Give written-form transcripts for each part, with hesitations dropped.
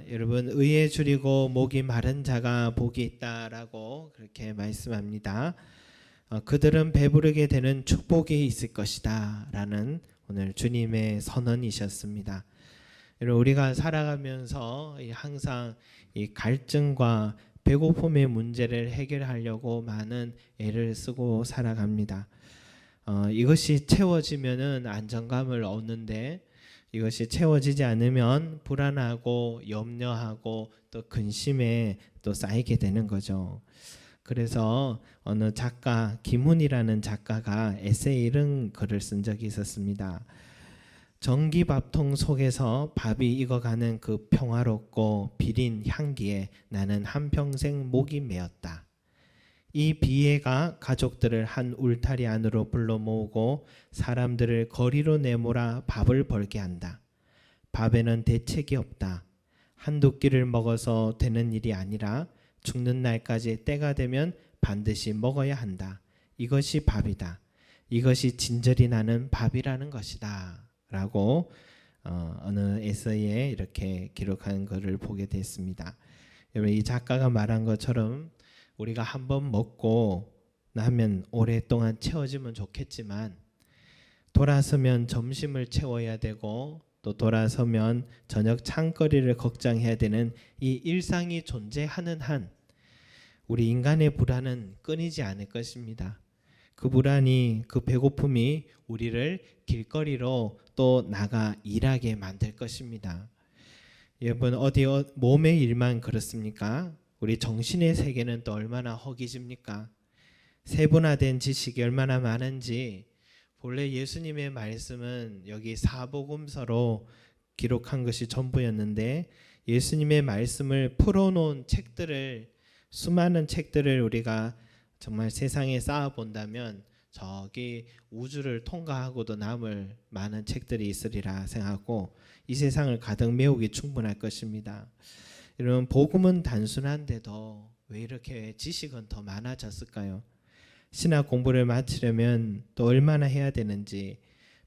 여러분 의에 줄이고 목이 마른 자가 복이 있다라고 그렇게 말씀합니다. 그들은 배부르게 되는 축복이 있을 것이다 라는 오늘 주님의 선언이셨습니다. 여러분 우리가 살아가면서 항상 이 갈증과 배고픔의 문제를 해결하려고 많은 애를 쓰고 살아갑니다. 이것이 채워지면은 안정감을 얻는데 이것이 채워지지 않으면 불안하고 염려하고 또 근심에 또 쌓이게 되는 거죠. 그래서 어느 작가 김훈이라는 작가가 에세이 이런 글을 쓴 적이 있었습니다. 전기밥통 속에서 밥이 익어가는 그 평화롭고 비린 향기에 나는 한평생 목이 메었다. 이 비애가 가족들을 한 울타리 안으로 불러 모으고 사람들을 거리로 내몰아 밥을 벌게 한다. 밥에는 대책이 없다. 한두 끼를 먹어서 되는 일이 아니라 죽는 날까지 때가 되면 반드시 먹어야 한다. 이것이 밥이다. 이것이 진절이 나는 밥이라는 것이다. 라고 어느 에세이에 이렇게 기록한 것을 보게 됐습니다. 여러분 이 작가가 말한 것처럼 우리가 한번 먹고 나면 오랫동안 채워지면 좋겠지만 돌아서면 점심을 채워야 되고 또 돌아서면 저녁 창거리를 걱정해야 되는 이 일상이 존재하는 한 우리 인간의 불안은 끊이지 않을 것입니다. 그 불안이 그 배고픔이 우리를 길거리로 또 나가 일하게 만들 것입니다. 여러분 어디 몸의 일만 그렇습니까? 우리 정신의 세계는 또 얼마나 허기집니까? 세분화된 지식이 얼마나 많은지 본래 예수님의 말씀은 여기 사복음서로 기록한 것이 전부였는데 예수님의 말씀을 풀어놓은 책들을 수많은 책들을 우리가 정말 세상에 쌓아본다면 저기 우주를 통과하고도 남을 많은 책들이 있으리라 생각하고 이 세상을 가득 메우기 충분할 것입니다. 여러분 복음은 단순한데도 왜 이렇게 지식은 더 많아졌을까요? 신학 공부를 마치려면 또 얼마나 해야 되는지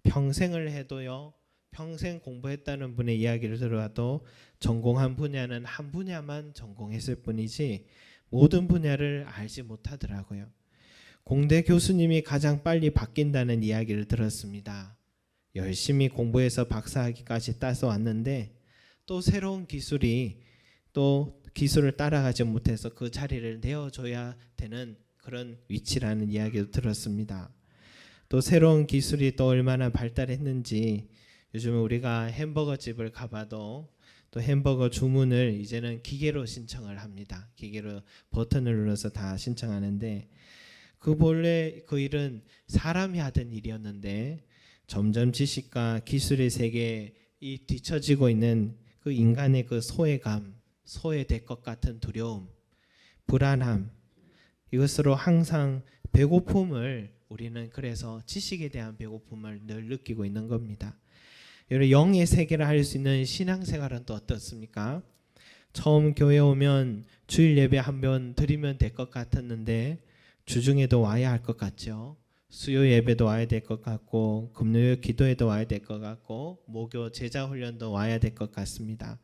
평생을 해도요. 평생 공부했다는 분의 이야기를 들어도 전공한 분야는 한 분야만 전공했을 뿐이지 모든 분야를 알지 못하더라고요. 공대 교수님이 가장 빨리 바뀐다는 이야기를 들었습니다. 열심히 공부해서 박사학위까지 따서 왔는데 또 새로운 기술이 또 기술을 따라가지 못해서 그 자리를 내어줘야 되는 그런 위치라는 이야기도 들었습니다. 또 새로운 기술이 또 얼마나 발달했는지 요즘 우리가 햄버거 집을 가봐도 또 햄버거 주문을 이제는 기계로 신청을 합니다. 기계로 버튼을 눌러서 다 신청하는데 그 본래 그 일은 사람이 하던 일이었는데 점점 지식과 기술의 세계에 이 뒤처지고 있는 그 인간의 그 소외감, 소외될 것 같은 두려움, 불안함 이것으로 항상 배고픔을 우리는 그래서 지식에 대한 배고픔을 늘 느끼고 있는 겁니다. 여러분 영의 세계를 할 수 있는 신앙생활은 또 어떻습니까? 처음 교회 오면 주일 예배 한 번 드리면 될 것 같았는데 주중에도 와야 할 것 같죠. 수요 예배도 와야 될 것 같고 금요일 기도에도 와야 될 것 같고 목요 제자 훈련도 와야 될 것 같습니다.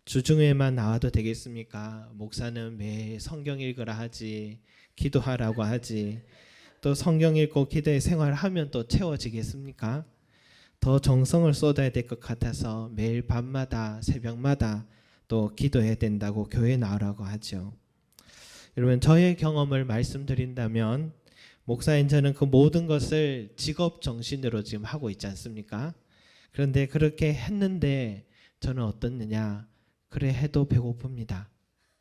주중에만 나와도 되겠습니까? 목사는 매일 성경 읽으라 하지 기도하라고 하지 또 성경 읽고 기도의 생활하면 또 채워지겠습니까? 더 정성을 쏟아야 될 것 같아서 매일 밤마다 새벽마다 또 기도해야 된다고 교회에 나오라고 하죠. 여러분 저의 경험을 말씀드린다면 목사인 저는 그 모든 것을 직업 정신으로 지금 하고 있지 않습니까? 그런데 그렇게 했는데 저는 어떻느냐? 그래 해도 배고픕니다.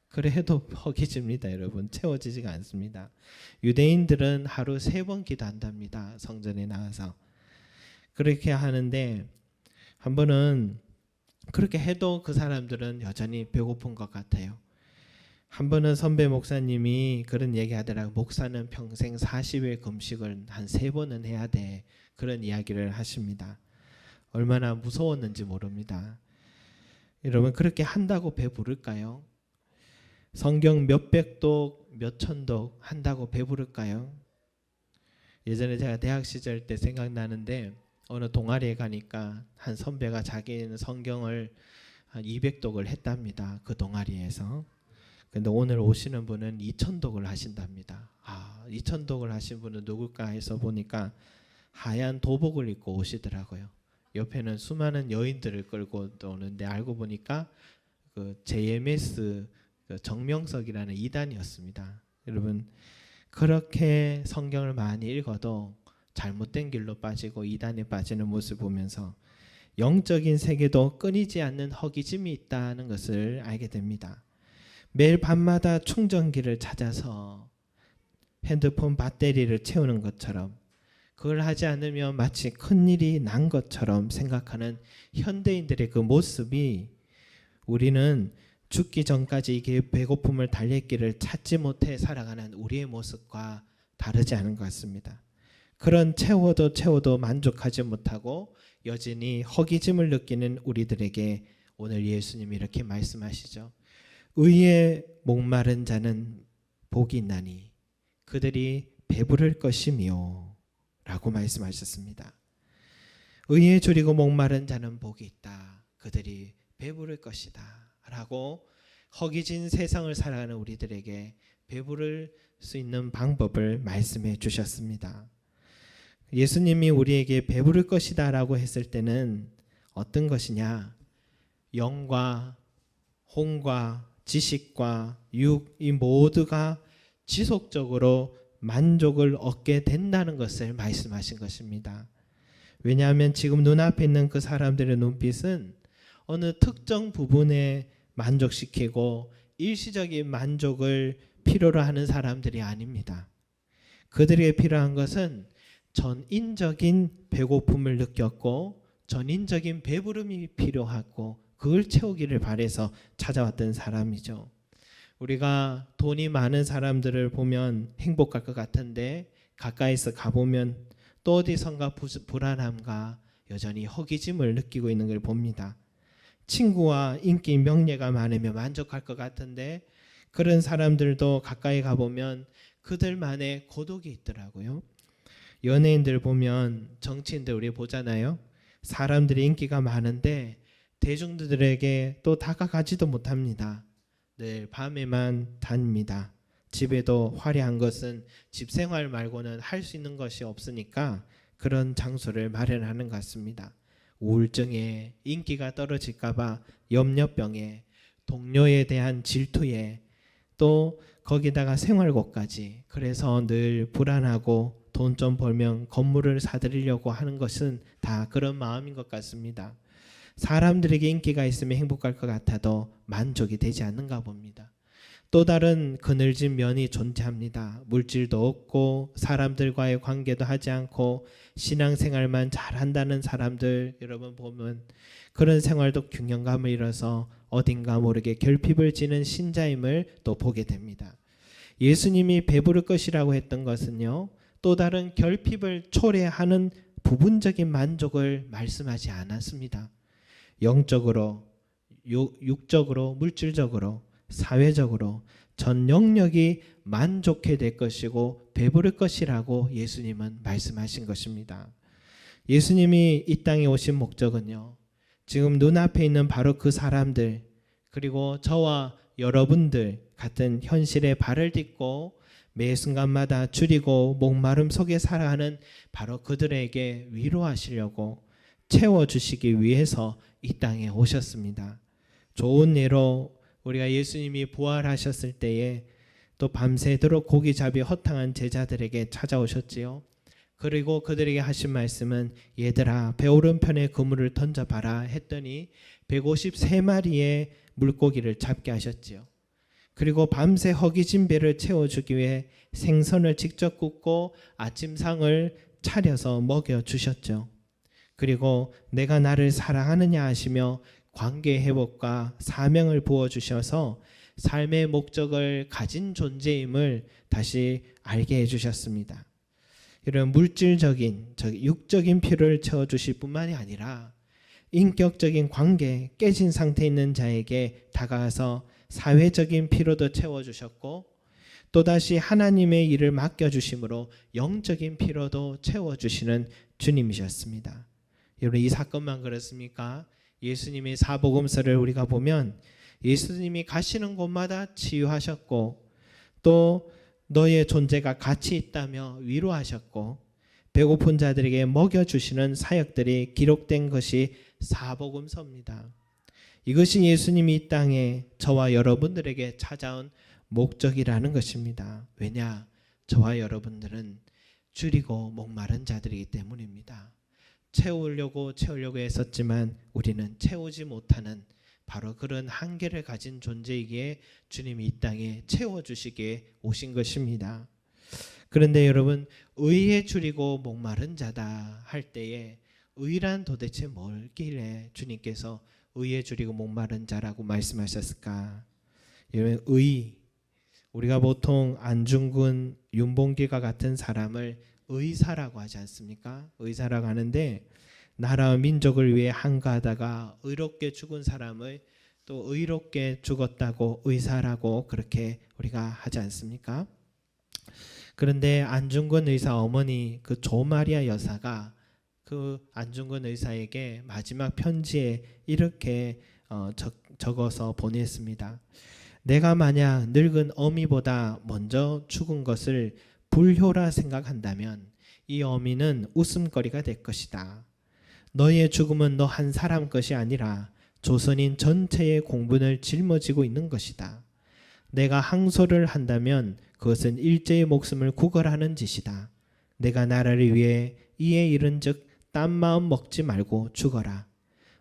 그래 해도 허기집니다. 여러분 채워지지가 않습니다. 유대인들은 하루 3번 기도한답니다. 성전에 나와서. 그렇게 하는데 한 번은 그렇게 해도 그 사람들은 여전히 배고픈 것 같아요. 한 번은 선배 목사님이 그런 얘기 하더라고요. 목사는 평생 40일 금식을 한 3번은 해야 돼. 그런 이야기를 하십니다. 얼마나 무서웠는지 모릅니다. 여러분 그렇게 한다고 배부를까요? 성경 몇백 독 몇천 독 한다고 배부를까요? 예전에 제가 대학 시절 때 생각나는데 어느 동아리에 가니까 한 선배가 자기는 성경을 한 200독을 했답니다. 그 동아리에서. 근데 오늘 오시는 분은 2000독을 하신답니다. 2000독을 하신 분은 누굴까 해서 보니까 하얀 도복을 입고 오시더라고요. 옆에는 수많은 여인들을 끌고 오는데 알고 보니까 그 JMS 정명석이라는 이단이었습니다. 여러분, 그렇게 성경을 많이 읽어도 잘못된 길로 빠지고 이단에 빠지는 모습을 보면서 영적인 세계도 끊이지 않는 허기짐이 있다는 것을 알게 됩니다. 매일 밤마다 충전기를 찾아서 핸드폰 배터리를 채우는 것처럼, 그걸 하지 않으면 마치 큰일이 난 것처럼 생각하는 현대인들의 그 모습이 우리는 죽기 전까지 이게 배고픔을 달랠 길을 찾지 못해 살아가는 우리의 모습과 다르지 않은 것 같습니다. 그런 채워도 만족하지 못하고 여전히 허기짐을 느끼는 우리들에게 오늘 예수님이 이렇게 말씀하시죠. 의에 목마른 자는 복이 있나니 그들이 배부를 것이며 라고 말씀하셨습니다. 의에 줄이고 목마른 자는 복이 있다. 그들이 배부를 것이다. 라고 허기진 세상을 살아가는 우리들에게 배부를 수 있는 방법을 말씀해 주셨습니다. 예수님이 우리에게 배부를 것이다 라고 했을 때는 어떤 것이냐? 영과 혼과 지식과 육, 이 모두가 지속적으로 만족을 얻게 된다는 것을 말씀하신 것입니다. 왜냐하면 지금 눈앞에 있는 그 사람들의 눈빛은 어느 특정 부분에 만족시키고 일시적인 만족을 필요로 하는 사람들이 아닙니다. 그들에게 필요한 것은 전인적인 배고픔을 느꼈고 전인적인 배부름이 필요하고 그걸 채우기를 바라서 찾아왔던 사람이죠. 우리가 돈이 많은 사람들을 보면 행복할 것 같은데 가까이서 가보면 또 어디선가 불안함과 여전히 허기짐을 느끼고 있는 걸 봅니다. 친구와 인기 명예가 많으면 만족할 것 같은데 그런 사람들도 가까이 가보면 그들만의 고독이 있더라고요. 연예인들 보면, 정치인들 우리 보잖아요. 사람들이 인기가 많은데 대중들에게 또 다가가지도 못합니다. 늘 밤에만 다닙니다. 집에도 화려한 것은 집 생활 말고는 할 수 있는 것이 없으니까 그런 장소를 마련하는 것 같습니다. 우울증에, 인기가 떨어질까봐 염려병에, 동료에 대한 질투에, 또 거기다가 생활고까지. 그래서 늘 불안하고 돈 좀 벌면 건물을 사들이려고 하는 것은 다 그런 마음인 것 같습니다. 사람들에게 인기가 있으면 행복할 것 같아도 만족이 되지 않는가 봅니다. 또 다른 그늘진 면이 존재합니다. 물질도 없고 사람들과의 관계도 하지 않고 신앙생활만 잘한다는 사람들, 여러분 보면 그런 생활도 균형감을 잃어서 어딘가 모르게 결핍을 지는 신자임을 또 보게 됩니다. 예수님이 배부를 것이라고 했던 것은요, 또 다른 결핍을 초래하는 부분적인 만족을 말씀하지 않았습니다. 영적으로, 육적으로, 물질적으로, 사회적으로 전 영역이 만족해 될 것이고 배부를 것이라고 예수님은 말씀하신 것입니다. 예수님이 이 땅에 오신 목적은요, 지금 눈앞에 있는 바로 그 사람들, 그리고 저와 여러분들 같은 현실에 발을 딛고 매 순간마다 줄이고 목마름 속에 살아가는 바로 그들에게 위로하시려고 채워주시기 위해서 이 땅에 오셨습니다. 좋은 예로 우리가 예수님이 부활하셨을 때에 또 밤새도록 고기잡이 허탕한 제자들에게 찾아오셨지요. 그리고 그들에게 하신 말씀은 얘들아 배오른편에 그물을 던져봐라 했더니 153마리의 물고기를 잡게 하셨지요. 그리고 밤새 허기진 배를 채워주기 위해 생선을 직접 굽고 아침상을 차려서 먹여주셨죠. 그리고 내가 나를 사랑하느냐 하시며 관계 회복과 사명을 부어주셔서 삶의 목적을 가진 존재임을 다시 알게 해주셨습니다. 이런 물질적인, 육적인 필요를 채워주실 뿐만이 아니라 인격적인 관계, 깨진 상태에 있는 자에게 다가가서 사회적인 필요도 채워주셨고 또다시 하나님의 일을 맡겨주심으로 영적인 필요도 채워주시는 주님이셨습니다. 여러분, 이 사건만 그렇습니까? 예수님의 사복음서를 우리가 보면 예수님이 가시는 곳마다 치유하셨고 또 너의 존재가 가치 있다며 위로하셨고 배고픈 자들에게 먹여주시는 사역들이 기록된 것이 사복음서입니다. 이것이 예수님이 이 땅에 저와 여러분들에게 찾아온 목적이라는 것입니다. 왜냐? 저와 여러분들은 줄이고 목마른 자들이기 때문입니다. 채우려고 했었지만 우리는 채우지 못하는 바로 그런 한계를 가진 존재이기에 주님이 이 땅에 채워주시기에 오신 것입니다. 그런데 여러분, 의에 줄이고 목마른 자다 할 때에 의란 도대체 뭘길래 주님께서 의에 줄이고 목마른 자라고 말씀하셨을까? 여러분, 의, 우리가 보통 안중근, 윤봉길과 같은 사람을 의사라고 하지 않습니까? 의사라고 하는데 나라와 민족을 위해 한가하다가 의롭게 죽은 사람을 또 의롭게 죽었다고 의사라고 그렇게 우리가 하지 않습니까? 그런데 안중근 의사 어머니 그 조마리아 여사가 그 안중근 의사에게 마지막 편지에 이렇게 적어서 보냈습니다. 내가 만약 늙은 어미보다 먼저 죽은 것을 불효라 생각한다면 이 어미는 웃음거리가 될 것이다. 너의 죽음은 너 한 사람 것이 아니라 조선인 전체의 공분을 짊어지고 있는 것이다. 내가 항소를 한다면 그것은 일제의 목숨을 구걸하는 짓이다. 내가 나라를 위해 이에 이른즉 딴 마음 먹지 말고 죽어라.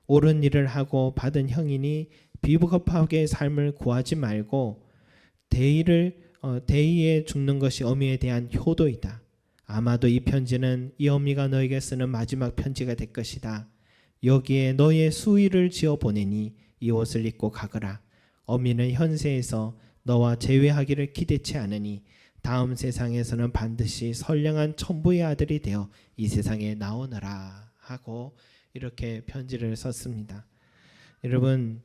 옳은 일을 하고 받은 형이니 비겁하게 삶을 구하지 말고 대의에 죽는 것이 어미에 대한 효도이다. 아마도 이 편지는 이 어미가 너에게 쓰는 마지막 편지가 될 것이다. 여기에 너의 수의를 지어 보내니 이 옷을 입고 가거라. 어미는 현세에서 너와 재회하기를 기대치 않으니 다음 세상에서는 반드시 선량한 천부의 아들이 되어 이 세상에 나오너라 하고 이렇게 편지를 썼습니다. 여러분,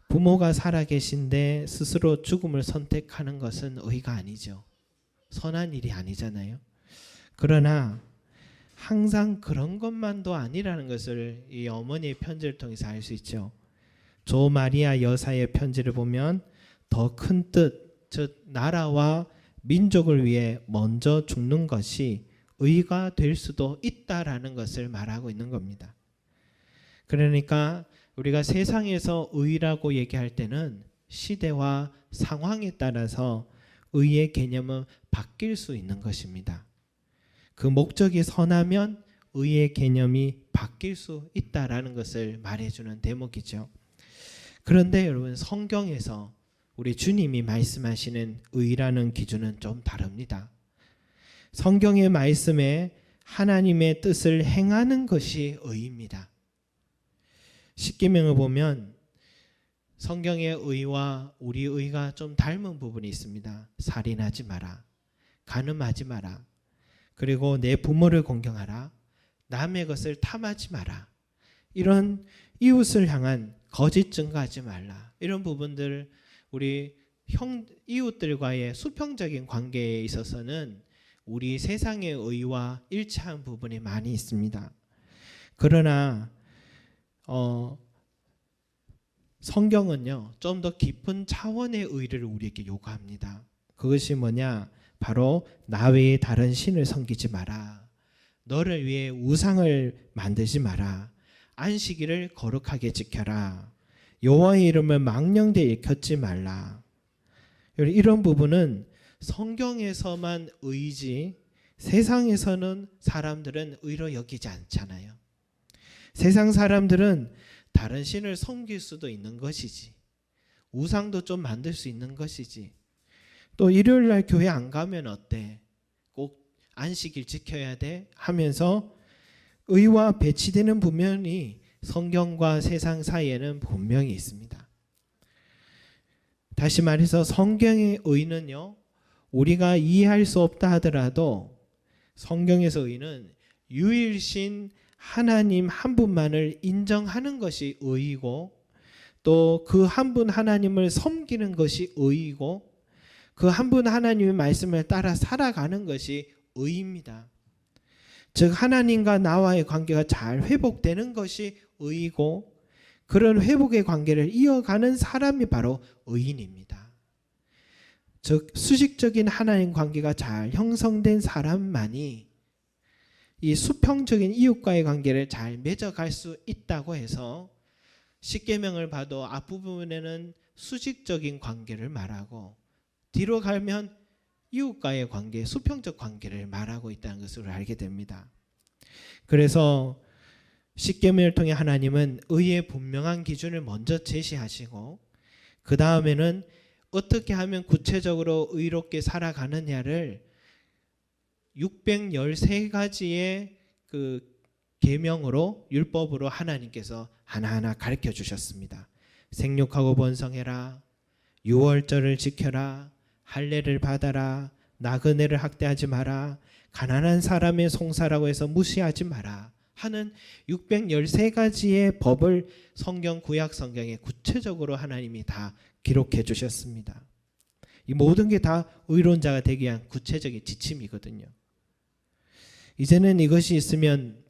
부모가 살아계신데 스스로 죽음을 선택하는 것은 의가 아니죠. 선한 일이 아니잖아요. 그러나 항상 그런 것만도 아니라는 것을 이 어머니의 편지를 통해서 알 수 있죠. 조 마리아 여사의 편지를 보면 더 큰 뜻, 즉 나라와 민족을 위해 먼저 죽는 것이 의가 될 수도 있다라는 것을 말하고 있는 겁니다. 그러니까 우리가 세상에서 의라고 얘기할 때는 시대와 상황에 따라서 의의 개념은 바뀔 수 있는 것입니다. 그 목적이 선하면 의의 개념이 바뀔 수 있다라는 것을 말해주는 대목이죠. 그런데 여러분, 성경에서 우리 주님이 말씀하시는 의라는 기준은 좀 다릅니다. 성경의 말씀에 하나님의 뜻을 행하는 것이 의입니다. 십계명을 보면 성경의 의와 우리 의가 좀 닮은 부분이 있습니다. 살인하지 마라, 간음하지 마라, 그리고 내 부모를 공경하라, 남의 것을 탐하지 마라, 이런 이웃을 향한 거짓 증거하지 말라, 이런 부분들 우리 이웃들과의 수평적인 관계에 있어서는 우리 세상의 의와 일치한 부분이 많이 있습니다. 그러나 성경은요, 좀 더 깊은 차원의 의를 우리에게 요구합니다. 그것이 뭐냐? 바로 나 외에 다른 신을 섬기지 마라. 너를 위해 우상을 만들지 마라. 안식일을 거룩하게 지켜라. 여호와의 이름을 망령되이 일컫지 말라. 이런 부분은 성경에서만 의지 세상에서는 사람들은 의로 여기지 않잖아요. 세상 사람들은 다른 신을 섬길 수도 있는 것이지, 우상도 좀 만들 수 있는 것이지, 또 일요일 날 교회 안 가면 어때? 꼭 안식일 지켜야 돼? 하면서 의와 배치되는 부면이 성경과 세상 사이에는 분명히 있습니다. 다시 말해서 성경의 의는요, 우리가 이해할 수 없다 하더라도 성경에서 의는 유일신 하나님 한 분만을 인정하는 것이 의이고, 또 그 한 분 하나님을 섬기는 것이 의이고, 그 한 분 하나님의 말씀을 따라 살아가는 것이 의입니다. 즉 하나님과 나와의 관계가 잘 회복되는 것이 의이고, 그런 회복의 관계를 이어가는 사람이 바로 의인입니다. 즉 수직적인 하나님 관계가 잘 형성된 사람만이 이 수평적인 이웃과의 관계를 잘 맺어갈 수 있다고 해서 십계명을 봐도 앞부분에는 수직적인 관계를 말하고 뒤로 가면 이웃과의 관계, 수평적 관계를 말하고 있다는 것을 알게 됩니다. 그래서 십계명을 통해 하나님은 의의 분명한 기준을 먼저 제시하시고 그 다음에는 어떻게 하면 구체적으로 의롭게 살아가느냐를 613가지의 그 계명으로 율법으로 하나님께서 하나하나 가르쳐 주셨습니다. 생육하고 번성해라, 유월절을 지켜라, 할례를 받아라, 나그네를 학대하지 마라, 가난한 사람의 송사라고 해서 무시하지 마라 하는 613가지의 법을 성경 구약 성경에 구체적으로 하나님이 다 기록해 주셨습니다. 이 모든 게 다 의로운 자가 되기 위한 구체적인 지침이거든요. 이제는 이것이 있으면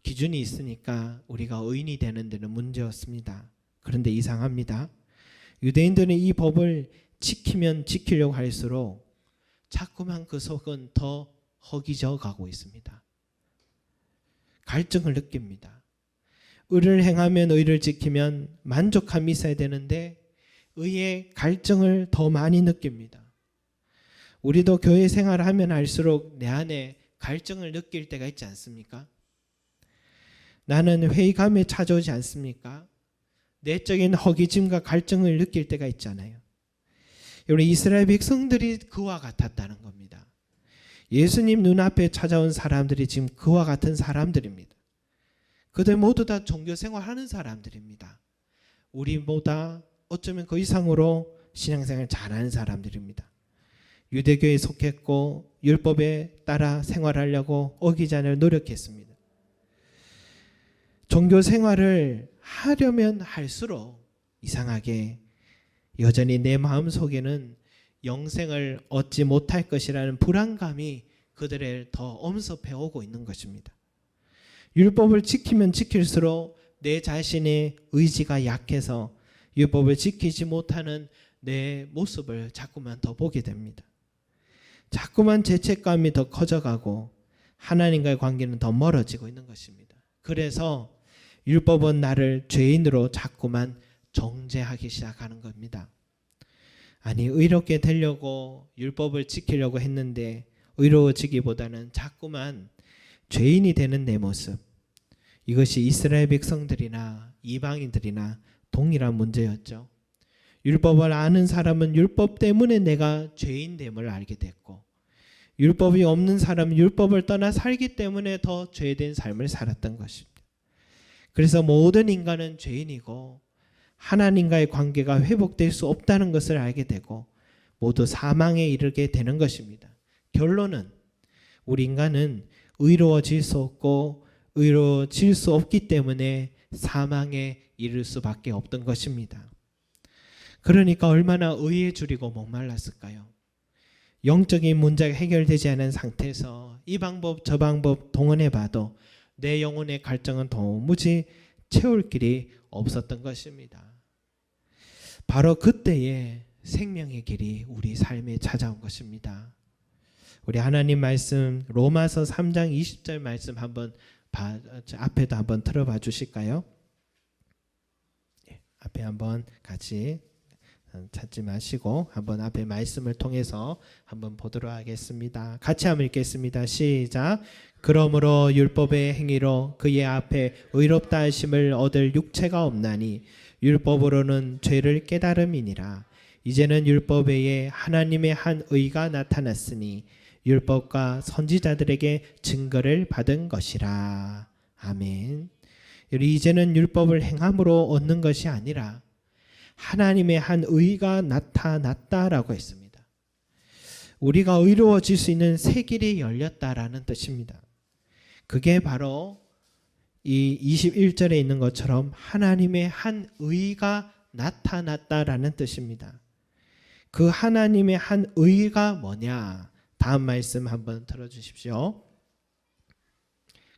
기준이 있으니까 우리가 의인이 되는 데는 문제였습니다. 그런데 이상합니다. 유대인들은 이 법을 지키면 지키려고 할수록 자꾸만 그 속은 더 허기져 가고 있습니다. 갈증을 느낍니다. 의를 행하면 의를 지키면 만족함이 있어야 되는데 의의 갈증을 더 많이 느낍니다. 우리도 교회 생활을 하면 할수록 내 안에 갈증을 느낄 때가 있지 않습니까? 나는 회의감에 찾아오지 않습니까? 내적인 허기짐과 갈증을 느낄 때가 있잖아요. 우리 이스라엘 백성들이 그와 같았다는 겁니다. 예수님 눈앞에 찾아온 사람들이 지금 그와 같은 사람들입니다. 그들 모두 다 종교생활 하는 사람들입니다. 우리보다 어쩌면 그 이상으로 신앙생활 잘하는 사람들입니다. 유대교에 속했고 율법에 따라 생활하려고 어기지 않을 노력했습니다. 종교 생활을 하려면 할수록 이상하게 여전히 내 마음속에는 영생을 얻지 못할 것이라는 불안감이 그들을 더 엄습해 오고 있는 것입니다. 율법을 지키면 지킬수록 내 자신의 의지가 약해서 율법을 지키지 못하는 내 모습을 자꾸만 더 보게 됩니다. 자꾸만 죄책감이 더 커져가고 하나님과의 관계는 더 멀어지고 있는 것입니다. 그래서 율법은 나를 죄인으로 자꾸만 정죄하기 시작하는 겁니다. 아니 의롭게 되려고 율법을 지키려고 했는데 의로워지기보다는 자꾸만 죄인이 되는 내 모습, 이것이 이스라엘 백성들이나 이방인들이나 동일한 문제였죠. 율법을 아는 사람은 율법 때문에 내가 죄인됨을 알게 됐고 율법이 없는 사람은 율법을 떠나 살기 때문에 더 죄된 삶을 살았던 것입니다. 그래서 모든 인간은 죄인이고 하나님과의 관계가 회복될 수 없다는 것을 알게 되고 모두 사망에 이르게 되는 것입니다. 결론은 우리 인간은 의로워질 수 없고 의로워질 수 없기 때문에 사망에 이를 수밖에 없던 것입니다. 그러니까 얼마나 의에 줄이고 목말랐을까요? 영적인 문제가 해결되지 않은 상태에서 이 방법 저 방법 동원해봐도 내 영혼의 갈증은 도무지 채울 길이 없었던 것입니다. 바로 그때에 생명의 길이 우리 삶에 찾아온 것입니다. 우리 하나님 말씀 로마서 3장 20절 말씀 한번 앞에도 한번 들어봐 주실까요? 앞에 한번 같이 찾지 마시고 한번 앞에 말씀을 통해서 한번 보도록 하겠습니다. 같이 한번 읽겠습니다. 시작. 그러므로 율법의 행위로 그의 앞에 의롭다 하심을 얻을 육체가 없나니 율법으로는 죄를 깨달음이니라. 이제는 율법 외에 하나님의 한 의가 나타났으니 율법과 선지자들에게 증거를 받은 것이라. 아멘. 이제는 율법을 행함으로 얻는 것이 아니라 하나님의 한 의가 나타났다라고 했습니다. 우리가 의로워질 수 있는 새 길이 열렸다라는 뜻입니다. 그게 바로 이 21절에 있는 것처럼 하나님의 한 의가 나타났다라는 뜻입니다. 그 하나님의 한 의가 뭐냐? 다음 말씀 한번 들어주십시오.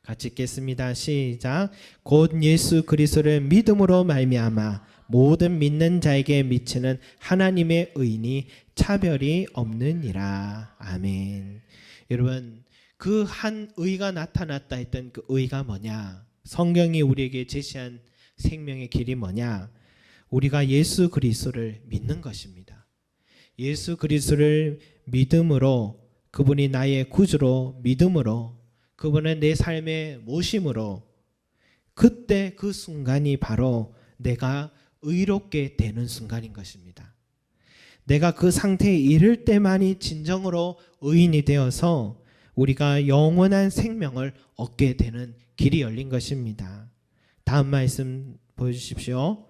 같이 읽겠습니다. 시작. 곧 예수 그리스도를 믿음으로 말미암아 모든 믿는 자에게 미치는 하나님의 의인이 차별이 없느니라. 아멘. 여러분, 그 한 의가 나타났다 했던 그 의가 뭐냐? 성경이 우리에게 제시한 생명의 길이 뭐냐? 우리가 예수 그리스도를 믿는 것입니다. 예수 그리스도를 믿음으로, 그분이 나의 구주로 믿음으로, 그분은 내 삶의 모심으로, 그때 그 순간이 바로 내가 의롭게 되는 순간인 것입니다. 내가 그 상태에 이를 때만이 진정으로 의인이 되어서 우리가 영원한 생명을 얻게 되는 길이 열린 것입니다. 다음 말씀 보여주십시오.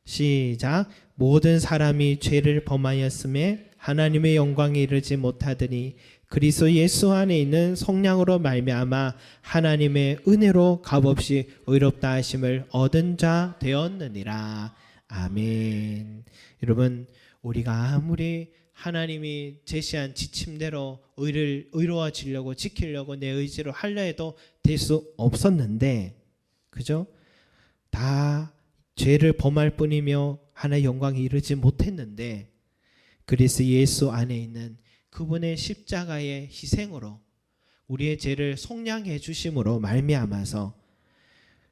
시작. 모든 사람이 죄를 범하였음에 하나님의 영광에 이르지 못하더니 그리스도 예수 안에 있는 성령으로 말미암아 하나님의 은혜로 값없이 의롭다 하심을 얻은 자 되었느니라. 아멘. 여러분, 우리가 아무리 하나님이 제시한 지침대로 의로워지려고 지키려고 내 의지로 하려 해도 될 수 없었는데, 그죠? 다 죄를 범할 뿐이며 하나의 영광에 이르지 못했는데 그리스도 예수 안에 있는 그분의 십자가의 희생으로 우리의 죄를 속량해 주심으로 말미암아서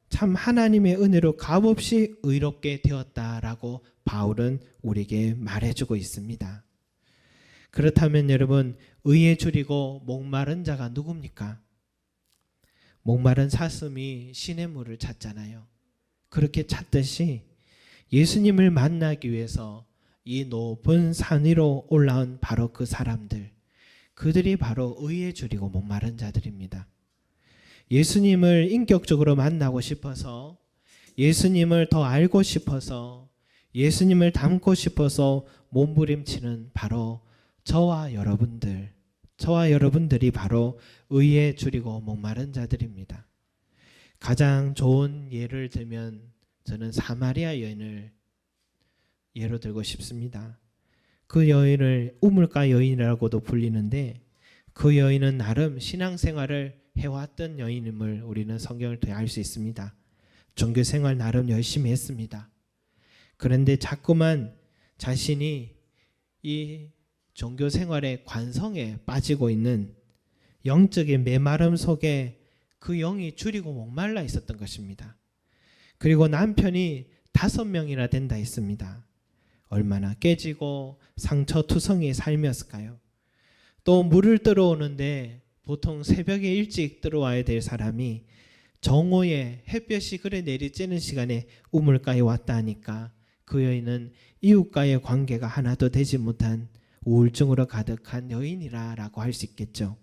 참 하나님의 은혜로 값없이 의롭게 되었다라고 바울은 우리에게 말해주고 있습니다. 그렇다면 여러분, 의에 줄이고 목마른 자가 누굽니까? 목마른 사슴이 시냇물을 찾잖아요. 그렇게 찾듯이 예수님을 만나기 위해서 이 높은 산 위로 올라온 바로 그 사람들, 그들이 바로 의에 줄이고 목마른 자들입니다. 예수님을 인격적으로 만나고 싶어서, 예수님을 더 알고 싶어서, 예수님을 닮고 싶어서 몸부림치는 바로 저와 여러분들이 바로 의에 줄이고 목마른 자들입니다. 가장 좋은 예를 들면 저는 사마리아 여인을 예로 들고 싶습니다. 그 여인을 우물가 여인이라고도 불리는데 그 여인은 나름 신앙생활을 해왔던 여인임을 우리는 성경을 통해 알 수 있습니다. 종교생활 나름 열심히 했습니다. 그런데 자꾸만 자신이 이 종교생활의 관성에 빠지고 있는 영적인 메마름 속에 그 영이 줄이고 목말라 있었던 것입니다. 그리고 남편이 5명이나 된다 했습니다. 얼마나 깨지고 상처투성이의 삶이었을까요? 또 물을 들어오는데 보통 새벽에 일찍 들어와야 될 사람이 정오에 햇볕이 그래 내리쬐는 시간에 우물가에 왔다 하니까 그 여인은 이웃과의 관계가 하나도 되지 못한 우울증으로 가득한 여인이라고 할 수 있겠죠.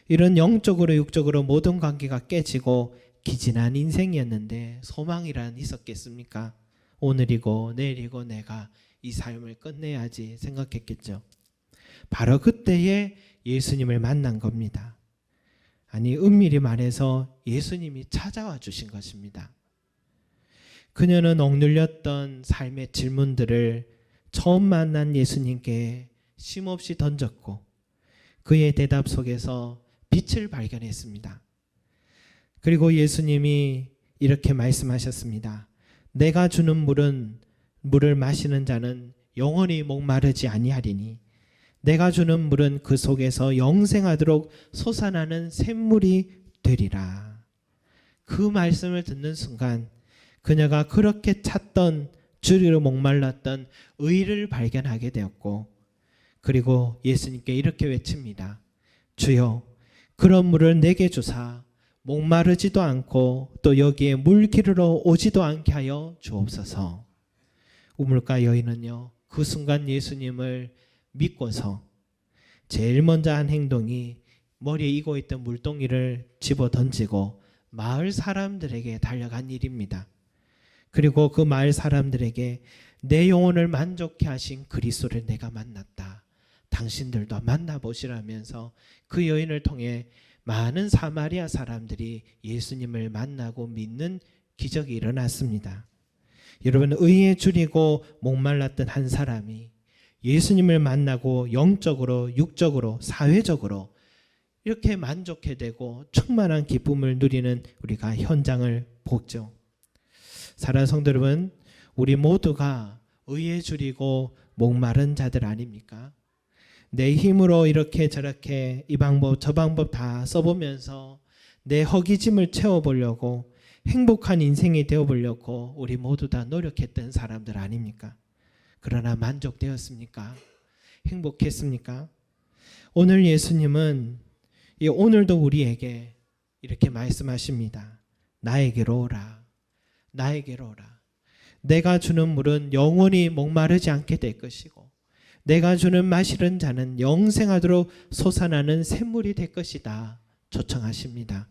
이런 영적으로 육적으로 모든 관계가 깨지고 기진한 인생이었는데 소망이란 있었겠습니까? 오늘이고 내일이고 내가 이 삶을 끝내야지 생각했겠죠. 바로 그때에 예수님을 만난 겁니다. 아니, 은밀히 말해서 예수님이 찾아와 주신 것입니다. 그녀는 억눌렸던 삶의 질문들을 처음 만난 예수님께 쉼없이 던졌고 그의 대답 속에서 빛을 발견했습니다. 그리고 예수님이 이렇게 말씀하셨습니다. 내가 주는 물을 마시는 자는 영원히 목마르지 아니하리니 내가 주는 물은 그 속에서 영생하도록 솟아나는 샘물이 되리라. 그 말씀을 듣는 순간 그녀가 그렇게 찾던 주리로 목말랐던 의를 발견하게 되었고, 그리고 예수님께 이렇게 외칩니다. 주여, 그런 물을 내게 주사 목마르지도 않고 또 여기에 물 기르러 오지도 않게 하여 주옵소서. 우물가 여인은요, 그 순간 예수님을 믿고서 제일 먼저 한 행동이 머리에 이고 있던 물동이를 집어 던지고 마을 사람들에게 달려간 일입니다. 그리고 그 마을 사람들에게 내 영혼을 만족케 하신 그리스도를 내가 만났다. 당신들도 만나보시라면서 그 여인을 통해 많은 사마리아 사람들이 예수님을 만나고 믿는 기적이 일어났습니다. 여러분, 의에 줄이고 목말랐던 한 사람이 예수님을 만나고 영적으로, 육적으로, 사회적으로 이렇게 만족해 되고 충만한 기쁨을 누리는 우리가 현장을 보죠. 사랑하는 성도 여러분, 우리 모두가 의에 줄이고 목마른 자들 아닙니까? 내 힘으로 이렇게 저렇게 이 방법 저 방법 다 써보면서 내 허기짐을 채워보려고 행복한 인생이 되어보려고 우리 모두 다 노력했던 사람들 아닙니까? 그러나 만족되었습니까? 행복했습니까? 오늘 예수님은 오늘도 우리에게 이렇게 말씀하십니다. 나에게로 오라. 나에게로 오라. 내가 주는 물은 영원히 목마르지 않게 될 것이고 내가 주는 마시는 자는 영생하도록 솟아나는 샘물이 될 것이다. 초청하십니다.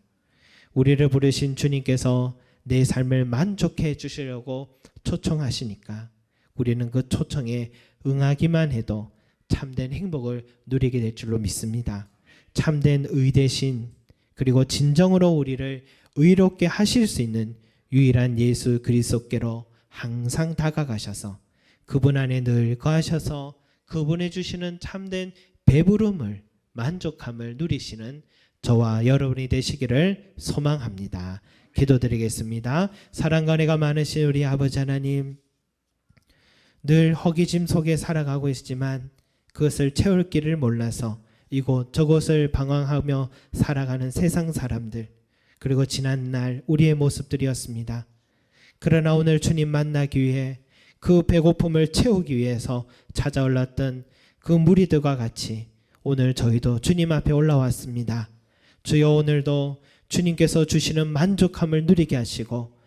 우리를 부르신 주님께서 내 삶을 만족해 주시려고 초청하시니까 우리는 그 초청에 응하기만 해도 참된 행복을 누리게 될 줄로 믿습니다. 참된 의대신 그리고 진정으로 우리를 의롭게 하실 수 있는 유일한 예수 그리스도께로 항상 다가가셔서 그분 안에 늘 거하셔서 그분이 주시는 참된 배부름을 만족함을 누리시는 저와 여러분이 되시기를 소망합니다. 기도드리겠습니다. 사랑과 은혜가 많으신 우리 아버지 하나님, 늘 허기짐 속에 살아가고 있지만 그것을 채울 길을 몰라서 이곳 저곳을 방황하며 살아가는 세상 사람들, 그리고 지난날 우리의 모습들이었습니다. 그러나 오늘 주님 만나기 위해 그 배고픔을 채우기 위해서 찾아올랐던 그 무리들과 같이 오늘 저희도 주님 앞에 올라왔습니다. 주여, 오늘도 주님께서 주시는 만족함을 누리게 하시고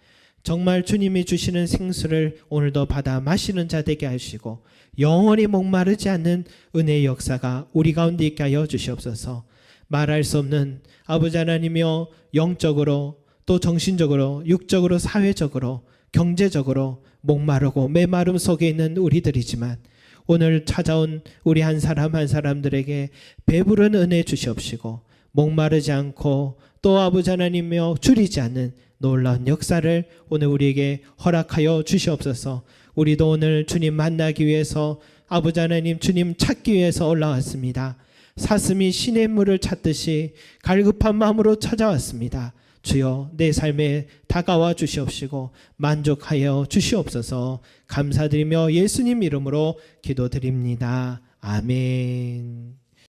정말 주님이 주시는 생수를 오늘도 받아 마시는 자 되게 하시고 영원히 목마르지 않는 은혜의 역사가 우리 가운데 있게 하여 주시옵소서. 말할 수 없는 아버지 하나님이여, 영적으로 또 정신적으로 육적으로 사회적으로 경제적으로 목마르고 메마름 속에 있는 우리들이지만 오늘 찾아온 우리 한 사람 한 사람들에게 배부른 은혜 주시옵시고 목마르지 않고 또 아버지 하나님이여 줄이지 않는 놀라운 역사를 오늘 우리에게 허락하여 주시옵소서. 우리도 오늘 주님 만나기 위해서 아버지 하나님 주님 찾기 위해서 올라왔습니다. 사슴이 시냇물을 찾듯이 갈급한 마음으로 찾아왔습니다. 주여, 내 삶에 다가와 주시옵시고 만족하여 주시옵소서. 감사드리며 예수님 이름으로 기도드립니다. 아멘.